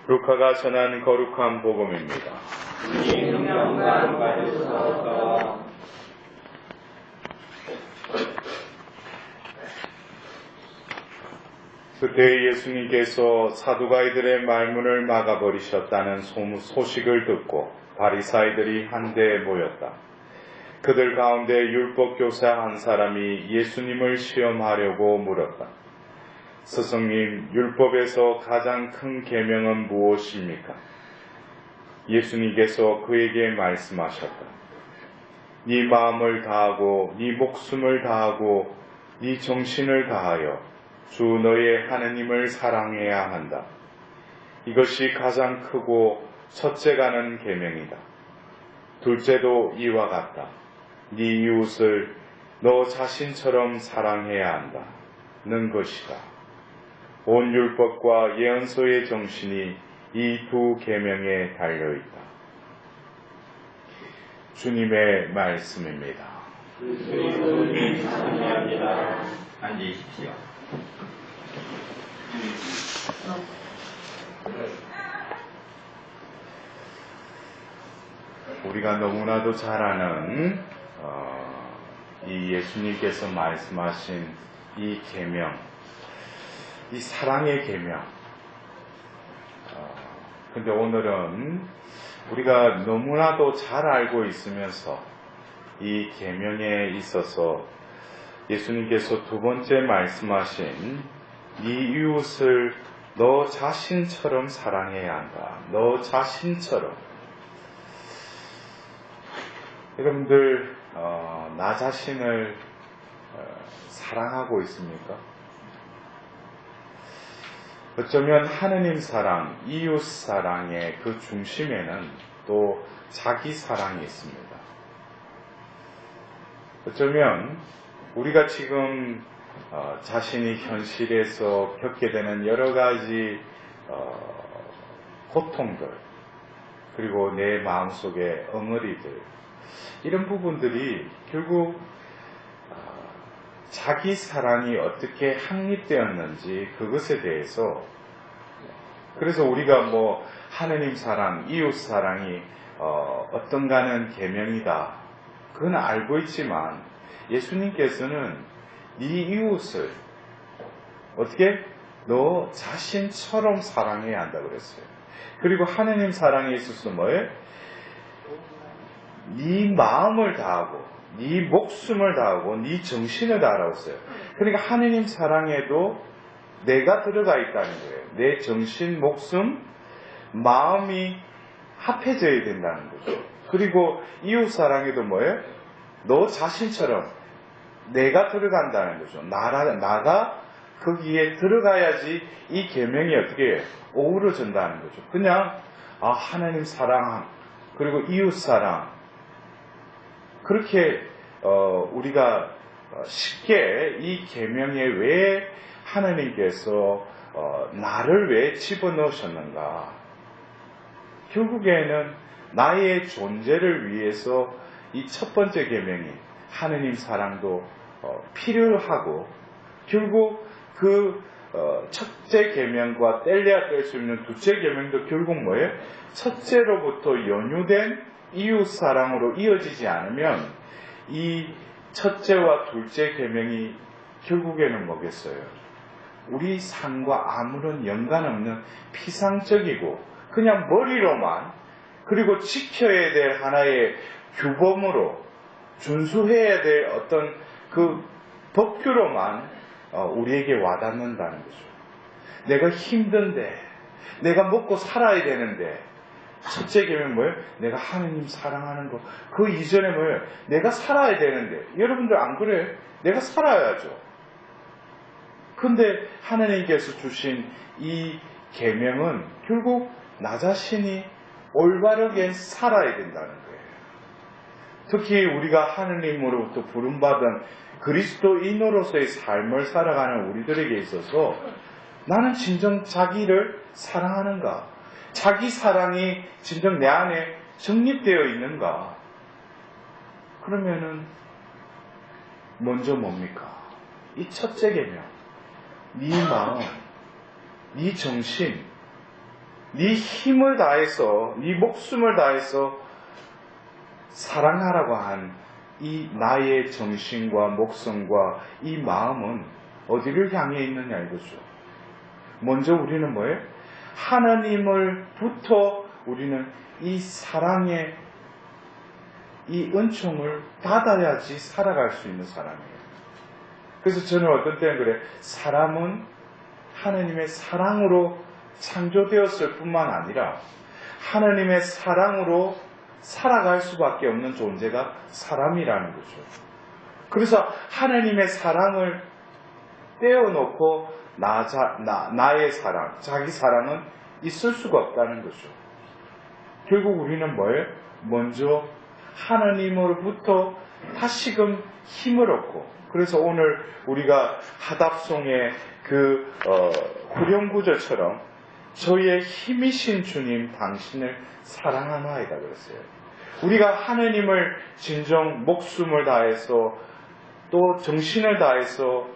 루카가 전한 거룩한 복음입니다. 주님 영광 받으소서. 그때 예수님께서 사두가이들의 말문을 막아버리셨다는 소식을 듣고 바리사이들이 한데 모였다. 그들 가운데 율법교사 한 사람이 예수님을 시험하려고 물었다. 스승님, 율법에서 가장 큰 계명은 무엇입니까? 예수님께서 그에게 말씀하셨다. 네 마음을 다하고 네 목숨을 다하고 네 정신을 다하여 주 너의 하느님을 사랑해야 한다. 이것이 가장 크고 첫째가는 계명이다. 둘째도 이와 같다. 네 이웃을 너 자신처럼 사랑해야 한다는 것이다. 온 율법과 예언서의 정신이 이 두 계명에 달려있다. 주님의 말씀입니다. 주님 찬양합니다. 앉으십시오. 우리가 너무나도 잘 아는 이 예수님께서 말씀하신 이 계명, 이 사랑의 계명. 근데 오늘은 우리가 너무나도 잘 알고 있으면서 이 계명에 있어서 예수님께서 두 번째 말씀하신 네 이웃을 너 자신처럼 사랑해야 한다. 너 자신처럼. 여러분들 나 자신을 사랑하고 있습니까? 어쩌면 하느님 사랑, 이웃 사랑의 그 중심에는 또 자기 사랑이 있습니다. 어쩌면 우리가 지금 자신이 현실에서 겪게 되는 여러 가지 고통들, 그리고 내 마음속의 엉어리들, 이런 부분들이 결국 자기 사랑이 어떻게 확립되었는지 그것에 대해서, 그래서 우리가 하느님 사랑, 이웃 사랑이 어떤가는 계명이다, 그건 알고 있지만 예수님께서는 네 이웃을 어떻게 너 자신처럼 사랑해야 한다고 그랬어요. 그리고 하느님 사랑에 있어서 뭐예요? 네 마음을 다하고 네 목숨을 다하고 네 정신을 다하라고 했어요. 그러니까 하느님 사랑에도 내가 들어가 있다는 거예요. 내 정신, 목숨, 마음이 합해져야 된다는 거죠. 그리고 이웃 사랑에도 뭐예요? 너 자신처럼 내가 들어간다는 거죠. 나가 거기에 들어가야지 이 계명이 어떻게 어우러진다는 거죠. 그냥 하나님 사랑 그리고 이웃 사랑, 그렇게 우리가 쉽게 이 계명에 왜 하나님께서 나를 왜 집어넣으셨는가? 결국에는 나의 존재를 위해서 이 첫 번째 계명이 하느님 사랑도 필요하고, 결국 그 첫째 계명과 뗄래야 뗄 수 있는 둘째 계명도 결국 뭐예요? 첫째로부터 연유된 이웃 사랑으로 이어지지 않으면 이 첫째와 둘째 계명이 결국에는 뭐겠어요? 우리 삶과 아무런 연관없는 피상적이고 그냥 머리로만, 그리고 지켜야 될 하나의 규범으로 준수해야 될 어떤 그 법규로만 우리에게 와닿는다는 거죠. 내가 힘든데, 내가 먹고 살아야 되는데, 첫째 계명 뭐예요? 내가 하느님 사랑하는 거. 그 이전에 뭐예요? 내가 살아야 되는데. 여러분들 안 그래요? 내가 살아야죠. 근데 하느님께서 주신 이 계명은 결국 나 자신이 올바르게 살아야 된다는 거예요. 특히 우리가 하느님으로부터 부름받은 그리스도인으로서의 삶을 살아가는 우리들에게 있어서 나는 진정 자기를 사랑하는가? 자기 사랑이 진정 내 안에 정립되어 있는가? 그러면은 먼저 뭡니까? 이 첫째 계명, 네 마음, 네 정신, 네 힘을 다해서, 네 목숨을 다해서 사랑하라고 한 이 나의 정신과 목성과 이 마음은 어디를 향해 있느냐 이거죠. 먼저 우리는 뭐예요? 하나님을부터 우리는 이 사랑의 이 은총을 받아야지 살아갈 수 있는 사람이에요. 그래서 저는 어떤 때는 그래, 사람은 하나님의 사랑으로 창조되었을 뿐만 아니라 하나님의 사랑으로 살아갈 수밖에 없는 존재가 사람이라는 거죠. 그래서 하나님의 사랑을 떼어놓고 나의 사랑, 자기 사랑은 있을 수가 없다는 거죠. 결국 우리는 뭐예요? 먼저 하나님으로부터 다시금 힘을 얻고, 그래서 오늘 우리가 하답송의 그 후렴 구절처럼 저희의 힘이신 주님 당신을 사랑하나이다 그랬어요. 우리가 하나님을 진정 목숨을 다해서 또 정신을 다해서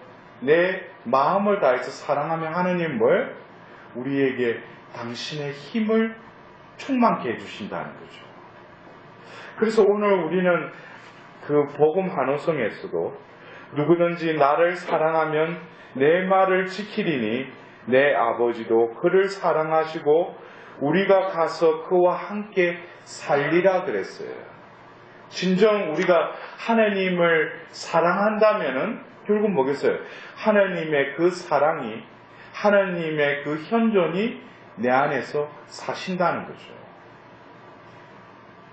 내 마음을 다해서 사랑하면 하나님 뭐예요? 우리에게 당신의 힘을 충만케 해주신다는 거죠. 그래서 오늘 우리는 그 복음 환호성에서도 누구든지 나를 사랑하면 내 말을 지키리니 내 아버지도 그를 사랑하시고 우리가 가서 그와 함께 살리라 그랬어요. 진정 우리가 하나님을 사랑한다면은 결국 뭐겠어요? 하나님의 그 사랑이, 하나님의 그 현존이 내 안에서 사신다는 거죠.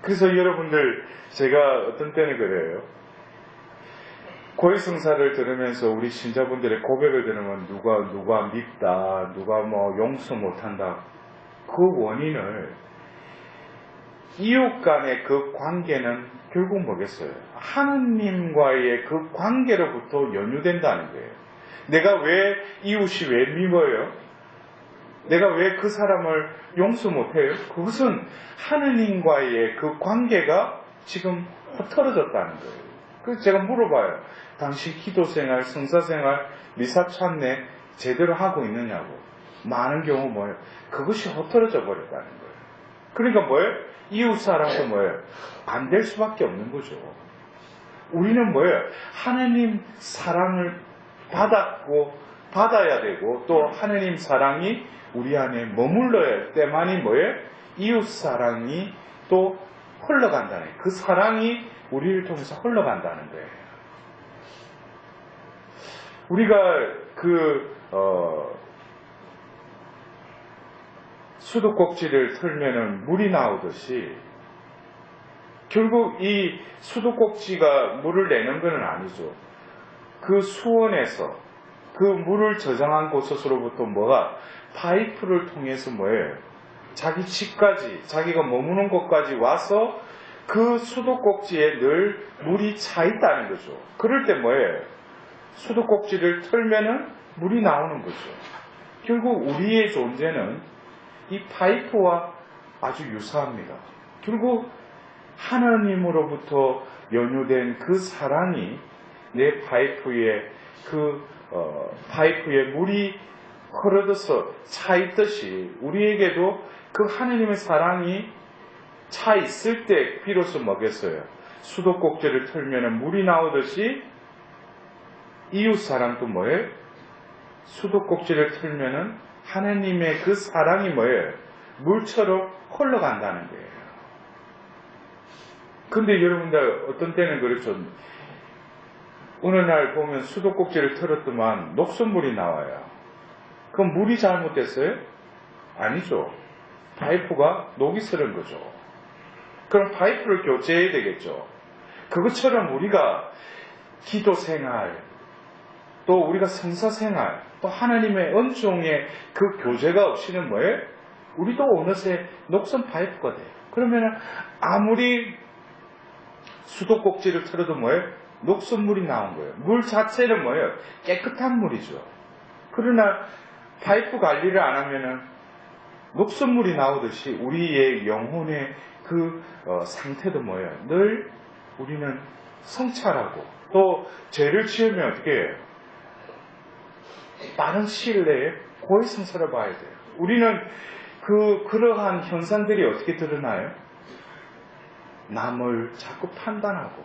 그래서 여러분들, 제가 어떤 때는 그래요. 고해성사를 들으면서 우리 신자분들의 고백을 들으면 누가 밉다, 누가 뭐 용서 못한다. 그 원인을 이웃 간의 그 관계는 결국 뭐겠어요? 하나님과의 그 관계로부터 연유된다는 거예요. 내가 왜 이웃이 왜 미워요? 내가 왜 그 사람을 용서 못해요? 그것은 하나님과의 그 관계가 지금 흐트러졌다는 거예요. 그래서 제가 물어봐요. 당신 기도생활, 성사생활, 미사찬내 제대로 하고 있느냐고. 많은 경우 뭐예요? 그것이 흐트러져 버렸다는 거예요. 그러니까 뭐예요? 이웃 사랑도 뭐예요? 안 될 수밖에 없는 거죠. 우리는 뭐예요? 하나님 사랑을 받아야 되고 또 하나님 사랑이 우리 안에 머물러야 할 때만이 뭐예요? 이웃 사랑이 또 흘러간다는 거예요. 그 사랑이 우리를 통해서 흘러간다는 거예요. 우리가 수도꼭지를 틀면은 물이 나오듯이 결국 이 수도꼭지가 물을 내는 것은 아니죠. 그 수원에서 그 물을 저장한 곳으로부터 뭐가 파이프를 통해서 뭐예요? 자기 집까지, 자기가 머무는 곳까지 와서 그 수도꼭지에 늘 물이 차 있다는 거죠. 그럴 때 뭐예요? 수도꼭지를 틀면은 물이 나오는 거죠. 결국 우리의 존재는 이 파이프와 아주 유사합니다. 결국 하나님으로부터 연유된 그 사랑이 내 파이프에 파이프에 물이 흐르듯이 차 있듯이 우리에게도 그 하나님의 사랑이 차 있을 때 비로소 뭐겠어요? 수도꼭지를 틀면 물이 나오듯이 이웃 사랑도 뭐예요? 수도꼭지를 틀면은 하나님의 그 사랑이 뭐예요? 물처럼 흘러간다는 거예요. 근데 여러분들 어떤 때는 그렇죠. 어느 날 보면 수도꼭지를 틀었더만 녹슨물이 나와요. 그럼 물이 잘못됐어요? 아니죠. 파이프가 녹이 슬은 거죠. 그럼 파이프를 교체해야 되겠죠. 그것처럼 우리가 기도 생활, 또 우리가 성사 생활, 또 하나님의 은총의 그 교제가 없이는 뭐예요? 우리도 어느새 녹슨 파이프가 돼요. 그러면 아무리 수도꼭지를 틀어도 뭐예요? 녹슨 물이 나온 거예요. 물 자체는 뭐예요? 깨끗한 물이죠. 그러나 파이프 관리를 안 하면은 녹슨 물이 나오듯이 우리의 영혼의 그 상태도 뭐예요? 늘 우리는 성찰하고 또 죄를 지으면 어떻게 해요? 빠른 시일 내에 고해성사를 봐야 돼요. 우리는 그러한 현상들이 어떻게 드러나요? 남을 자꾸 판단하고,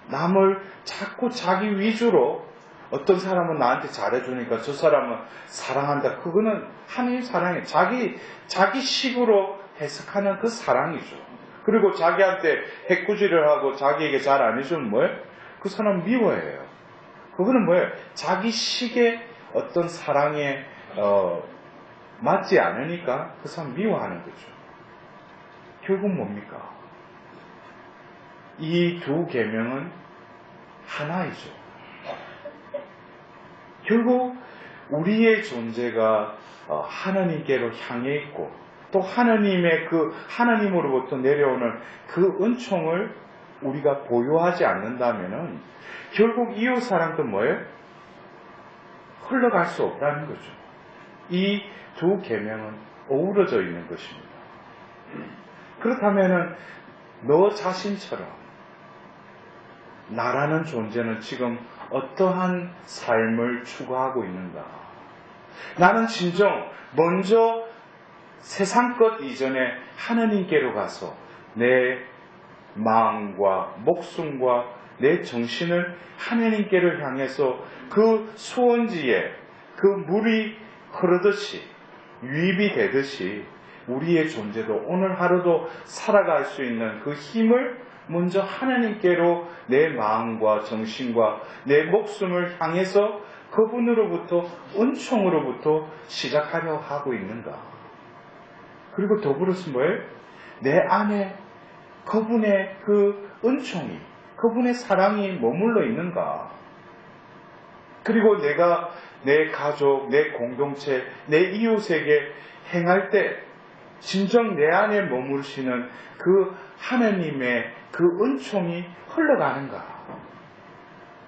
남을 자꾸 자기 위주로, 어떤 사람은 나한테 잘해주니까 저 사람은 사랑한다. 그거는 하나님 사랑이에요. 자기 식으로 해석하는 그 사랑이죠. 그리고 자기한테 해꾸지를 하고 자기에게 잘 안 해주면 뭐예요? 그 사람 미워해요. 그거는 뭐예요? 자기 식의 어떤 사랑에 맞지 않으니까 그 사람 미워하는 거죠. 결국 뭡니까? 이 두 계명은 하나이죠. 결국 우리의 존재가 하나님께로 향해 있고, 또 하나님의 하나님으로부터 내려오는 그 은총을 우리가 보유하지 않는다면은 결국 이웃 사랑도 뭐예요? 흘러갈 수 없다는 거죠. 이 두 계명은 어우러져 있는 것입니다. 그렇다면은 너 자신처럼 나라는 존재는 지금 어떠한 삶을 추구하고 있는가? 나는 진정 먼저 세상 것 이전에 하나님께로 가서 내 마음과 목숨과 내 정신을 하나님께로 향해서 그 수원지에 그 물이 흐르듯이, 유입이 되듯이 우리의 존재도 오늘 하루도 살아갈 수 있는 그 힘을 먼저 하나님께로 내 마음과 정신과 내 목숨을 향해서 그분으로부터, 은총으로부터 시작하려 하고 있는가? 그리고 더불어서 뭐예요? 내 안에 그분의 그 은총이, 그분의 사랑이 머물러 있는가? 그리고 내가 내 가족, 내 공동체, 내 이웃에게 행할 때 진정 내 안에 머무르시는 그 하나님의 그 은총이 흘러가는가?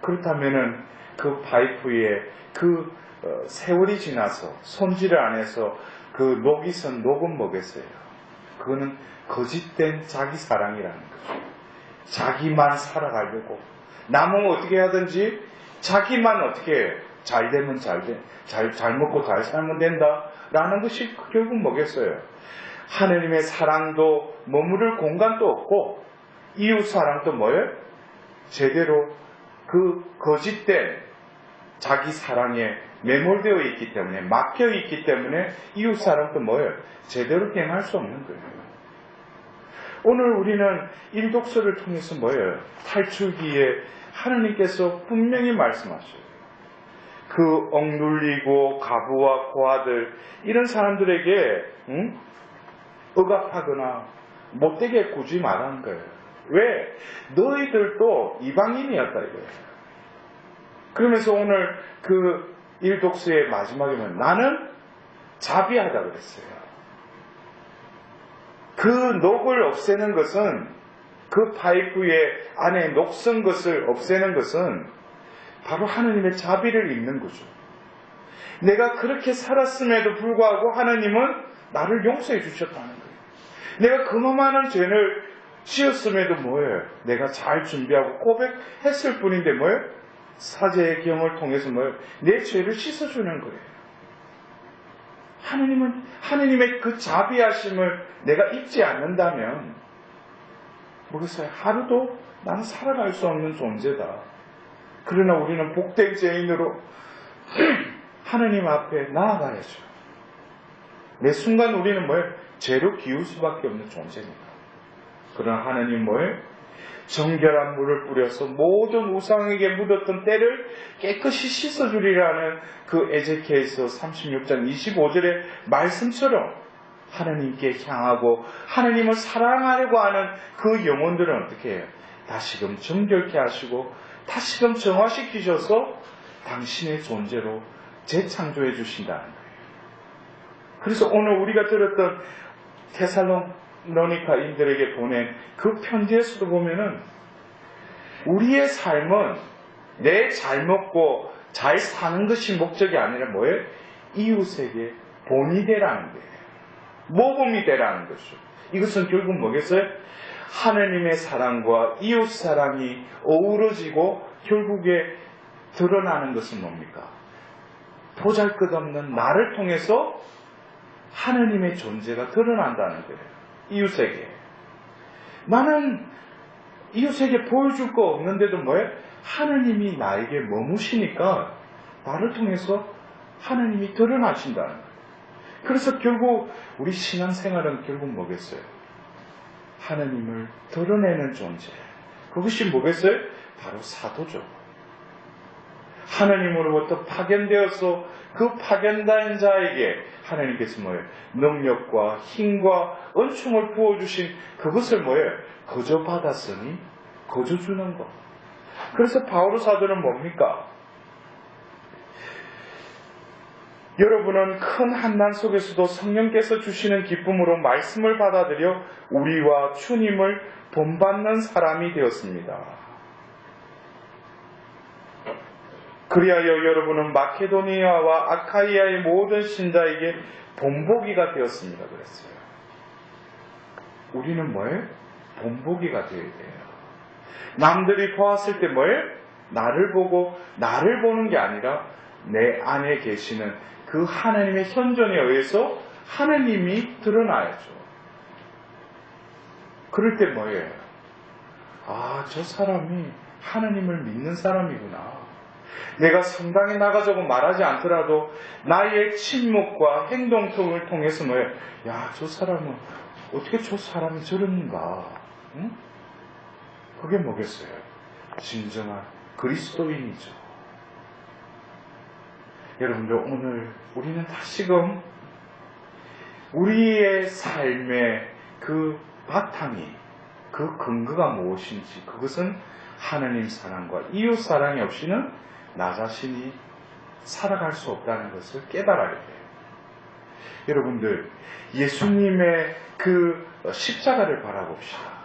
그렇다면은 그 파이프에 그 세월이 지나서 손질 안에서 그 녹이 선 녹은 뭐겠어요? 그거는 거짓된 자기 사랑이라는 거죠. 자기만 살아가려고, 남은 어떻게 하든지 자기만 어떻게 해요? 잘 되면 잘 먹고 잘 살면 된다라는 것이 결국 뭐겠어요? 하나님의 사랑도 머무를 공간도 없고, 이웃 사랑도 뭐예요? 제대로 그 거짓된 자기 사랑에 매몰되어 있기 때문에, 막혀 있기 때문에 이웃 사랑도 뭐예요? 제대로 행할 수 없는 거예요. 오늘 우리는 일독서를 통해서 뭐예요? 탈출기에 하나님께서 분명히 말씀하셔요. 그 억눌리고 가부와 고아들, 이런 사람들에게 억압하거나 못되게 구지 말라는 거예요. 왜? 너희들도 이방인이었다 이거예요. 그러면서 오늘 그 일독서의 마지막에 보면 나는 자비하다 그랬어요. 그 녹을 없애는 것은, 그 파이프의 안에 녹슨 것을 없애는 것은 바로 하나님의 자비를 입는 거죠. 내가 그렇게 살았음에도 불구하고 하나님은 나를 용서해 주셨다는 거예요. 내가 그만한 죄를 지었음에도 뭐예요? 내가 잘 준비하고 고백했을 뿐인데 뭐예요? 사제의 경을 통해서 뭐예요? 내 죄를 씻어주는 거예요. 하나님은 하나님의 그 자비하심을 내가 잊지 않는다면 모르겠어요. 하루도 나는 살아갈 수 없는 존재다. 그러나 우리는 복된 죄인으로 하나님 앞에 나아가야죠. 매 순간 우리는 뭐예요? 죄로 기울 수밖에 없는 존재입니다. 그러나 하나님 뭐예요? 정결한 물을 뿌려서 모든 우상에게 묻었던 때를 깨끗이 씻어주리라는 그 에제키엘서 36장 25절의 말씀처럼 하나님께 향하고 하나님을 사랑하려고 하는 그 영혼들은 어떻게 해요? 다시금 정결케 하시고 다시금 정화시키셔서 당신의 존재로 재창조해 주신다는 거예요. 그래서 오늘 우리가 들었던 데살로니가인들에게 보낸 그 편지에서도 보면은 우리의 삶은 내 잘 먹고 잘 사는 것이 목적이 아니라 뭐예요? 이웃에게 본이 되라는 거예요. 모범이 되라는 것이죠. 이것은 결국 뭐겠어요? 하나님의 사랑과 이웃 사랑이 어우러지고 결국에 드러나는 것은 뭡니까? 보잘것없는 나를 통해서 하느님의 존재가 드러난다는 거예요. 이웃에게. 나는 이웃에게 보여줄 거 없는데도 뭐예요? 하느님이 나에게 머무시니까 나를 통해서 하느님이 드러나신다는 거예요. 그래서 결국 우리 신앙생활은 결국 뭐겠어요? 하느님을 드러내는 존재. 그것이 뭐겠어요? 바로 사도죠. 하느님으로부터 파견되어서 그 파견된 자에게 하나님께서 뭐예요? 능력과 힘과 은총을 부어주신 그것을 뭐예요? 거저 받았으니 거저 주는 것. 그래서 바울 사도는 뭡니까? 여러분은 큰 환난 속에서도 성령께서 주시는 기쁨으로 말씀을 받아들여 우리와 주님을 본받는 사람이 되었습니다. 그리하여 여러분은 마케도니아와 아카이아의 모든 신자에게 본보기가 되었습니다. 그랬어요. 우리는 뭐예요? 본보기가 되어야 돼요. 남들이 보았을 때 뭐예요? 나를 보고 나를 보는 게 아니라 내 안에 계시는 그 하나님의 현존에 의해서 하나님이 드러나야죠. 그럴 때 뭐예요? 아, 저 사람이 하나님을 믿는 사람이구나. 내가 성당에 나가자고 말하지 않더라도 나의 침묵과 행동을 통해서 뭐예요? 야, 저 사람은 어떻게 저 사람이 저런가? 응? 그게 뭐겠어요? 진정한 그리스도인이죠. 여러분들, 오늘 우리는 다시금 우리의 삶의 그 바탕이, 그 근거가 무엇인지, 그것은 하나님 사랑과 이웃 사랑이 없이는 나 자신이 살아갈 수 없다는 것을 깨달아야 돼요. 여러분들, 예수님의 그 십자가를 바라봅시다.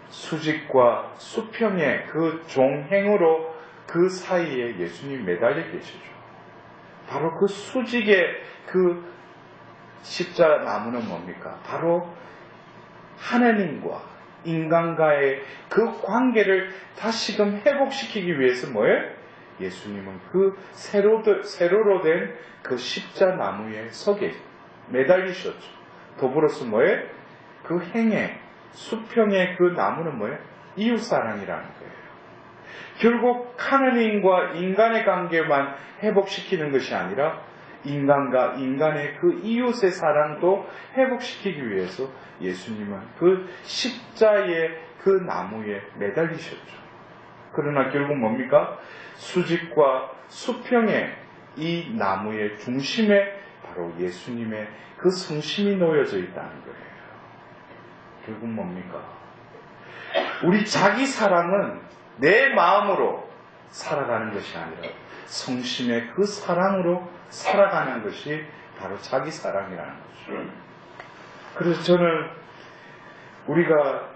수직과 수평의 그 종행으로 그 사이에 예수님이 매달려 계시죠. 바로 그 수직의 그 십자가 나무는 뭡니까? 바로 하나님과 인간과의 그 관계를 다시금 회복시키기 위해서 뭐예요? 예수님은 그 세로로 된 그 십자나무의 석에 매달리셨죠. 더불어서 뭐예요? 그 행의 수평의 그 나무는 뭐예요? 이웃사랑이라는 거예요. 결국 하나님과 인간의 관계만 회복시키는 것이 아니라 인간과 인간의 그 이웃의 사랑도 회복시키기 위해서 예수님은 그 십자의 그 나무에 매달리셨죠. 그러나 결국 뭡니까? 수직과 수평의 이 나무의 중심에 바로 예수님의 그 성심이 놓여져 있다는 거예요. 결국 뭡니까? 우리 자기 사랑은 내 마음으로 살아가는 것이 아니라 성심의 그 사랑으로 살아가는 것이 바로 자기 사랑이라는 거죠. 그래서 저는 우리가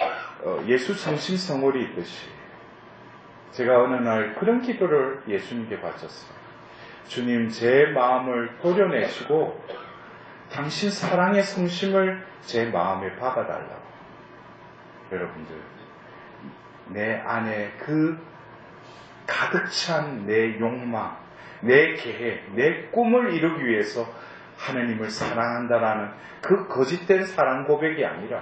예수 성심 성월이 있듯이 제가 어느 날 그런 기도를 예수님께 바쳤어요. 주님, 제 마음을 도려내시고 당신 사랑의 성심을 제 마음에 박아달라고. 여러분들, 내 안에 그 가득 찬 내 욕망, 내 계획, 내 꿈을 이루기 위해서 하나님을 사랑한다라는 그 거짓된 사랑 고백이 아니라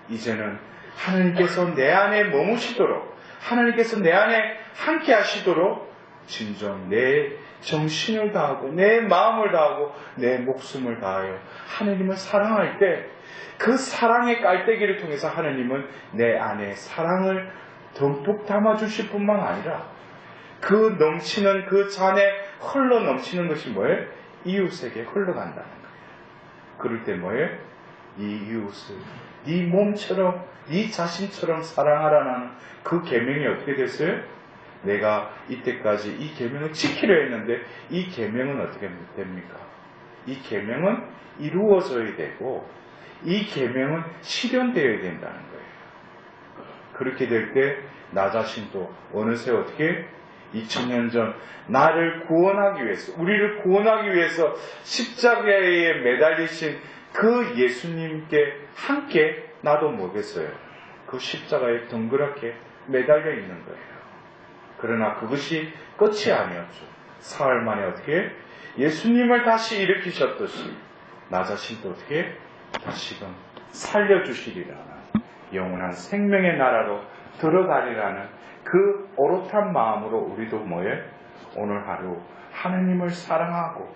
이제는 하나님께서 내 안에 머무시도록, 하나님께서 내 안에 함께 하시도록 진정 내 정신을 다하고 내 마음을 다하고 내 목숨을 다하여 하나님을 사랑할 때 그 사랑의 깔때기를 통해서 하나님은 내 안에 사랑을 듬뿍 담아주실 뿐만 아니라 그 넘치는 그 잔에 흘러 넘치는 것이 뭐예요? 이웃에게 흘러간다는 거예요. 그럴 때 뭐예요? 이 이웃을 네 몸처럼 네 자신처럼 사랑하라는 그 계명이 어떻게 됐어요? 내가 이때까지 이 계명을 지키려 했는데 이 계명은 어떻게 됩니까? 이 계명은 이루어져야 되고 이 계명은 실현되어야 된다는 거예요. 그렇게 될 때 나 자신도 어느새 어떻게 2000년 전 나를 구원하기 위해서, 우리를 구원하기 위해서 십자가에 매달리신 그 예수님께 함께 나도 뭐겠어요? 그 십자가에 덩그랗게 매달려 있는 거예요. 그러나 그것이 끝이 아니었죠. 사흘 만에 어떻게 예수님을 다시 일으키셨듯이 나 자신도 어떻게 다시금 살려주시리라는 영원한 생명의 나라로 들어가리라는 그 오롯한 마음으로 우리도 뭐예요? 오늘 하루 하느님을 사랑하고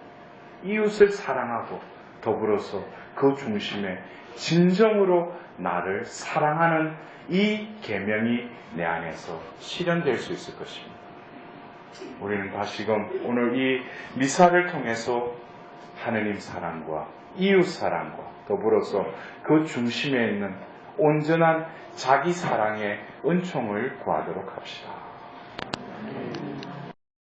이웃을 사랑하고 더불어서 그 중심에 진정으로 나를 사랑하는 이 계명이 내 안에서 실현될 수 있을 것입니다. 우리는 다시금 오늘 이 미사를 통해서 하느님 사랑과 이웃 사랑과 더불어서 그 중심에 있는 온전한 자기 사랑의 은총을 구하도록 합시다.